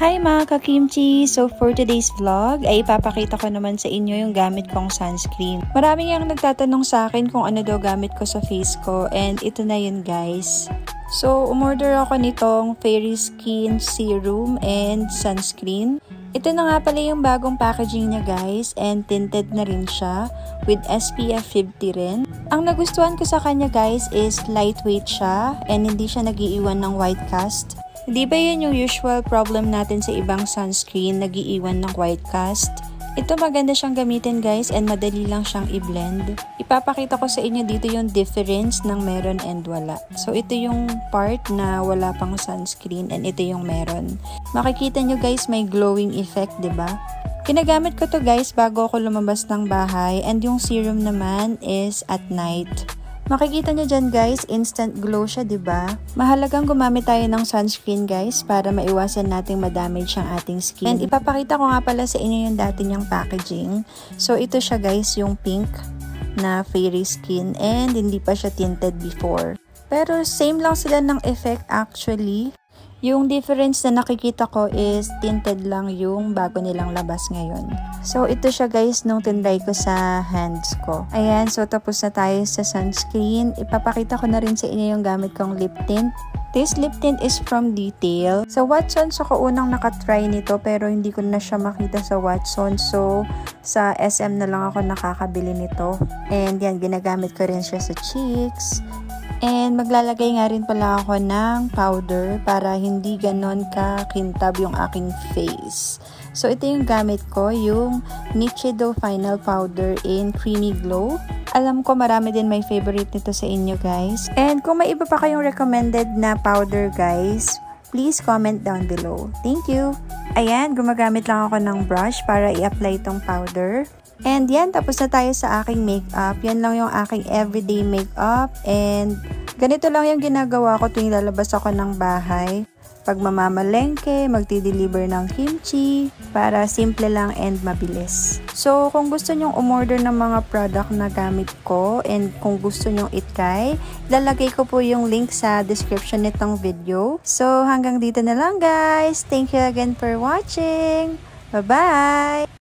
Hi mga ka-kimchi! So for today's vlog ay ipapakita ko naman sa inyo yung gamit kong sunscreen. Maraming yung nagtatanong sa akin kung ano daw gamit ko sa face ko and ito na yun guys. So umorder ako nitong Fairy Skin Serum and Sunscreen. Ito na nga pala yung bagong packaging niya guys and tinted na rin siya with SPF 50 rin. Ang nagustuhan ko sa kanya guys is lightweight siya and hindi siya nagiiwan ng white cast. Di ba yun yung usual problem natin sa ibang sunscreen, nagiiwan ng white cast? Ito maganda siyang gamitin guys and madali lang siyang i-blend. Ipapakita ko sa inyo dito yung difference ng meron and wala. So ito yung part na wala pang sunscreen and ito yung meron. Makikita nyo guys may glowing effect, diba? Ginagamit ko to guys bago ako lumabas ng bahay and yung serum naman is at night. Makikita nyo dyan guys, instant glow siya, diba? Mahalagang gumamit tayo ng sunscreen guys para maiwasan nating madamage ang ating skin. And ipapakita ko nga pala sa inyo yung dati niyang packaging. So ito siya guys, yung pink na Fairy Skin and hindi pa siya tinted before. Pero same lang sila ng effect actually. Yung difference na nakikita ko is tinted lang yung bago nilang labas ngayon. So, ito siya guys nung tinry ko sa hands ko. Ayan, so tapos na tayo sa sunscreen. Ipapakita ko na rin sa inyo yung gamit kong lip tint. This lip tint is from Detail. Sa Watsons ako unang nakatry nito pero hindi ko na siya makita sa Watsons. So, sa SM na lang ako nakakabili nito. And yan, ginagamit ko rin siya sa cheeks. And maglalagay nga rin pala ako ng powder para hindi ganon kakintab yung aking face. So ito yung gamit ko, yung Nichido Final Powder in Creamy Glow. Alam ko marami din may favorite nito sa inyo guys. And kung may iba pa kayong recommended na powder guys, please comment down below. Thank you! Ayan, gumagamit lang ako ng brush para i-apply itong powder. And yan, tapos na tayo sa aking makeup. Yan lang yung aking everyday makeup. And ganito lang yung ginagawa ko tuwing lalabas ako ng bahay. Pag mamamalengke, magti-deliver ng kimchi, para simple lang and mabilis. So, kung gusto nyong umorder ng mga product na gamit ko and kung gusto nyong itry, lalagay ko po yung link sa description nitong video. So, hanggang dito na lang guys. Thank you again for watching. Bye-bye!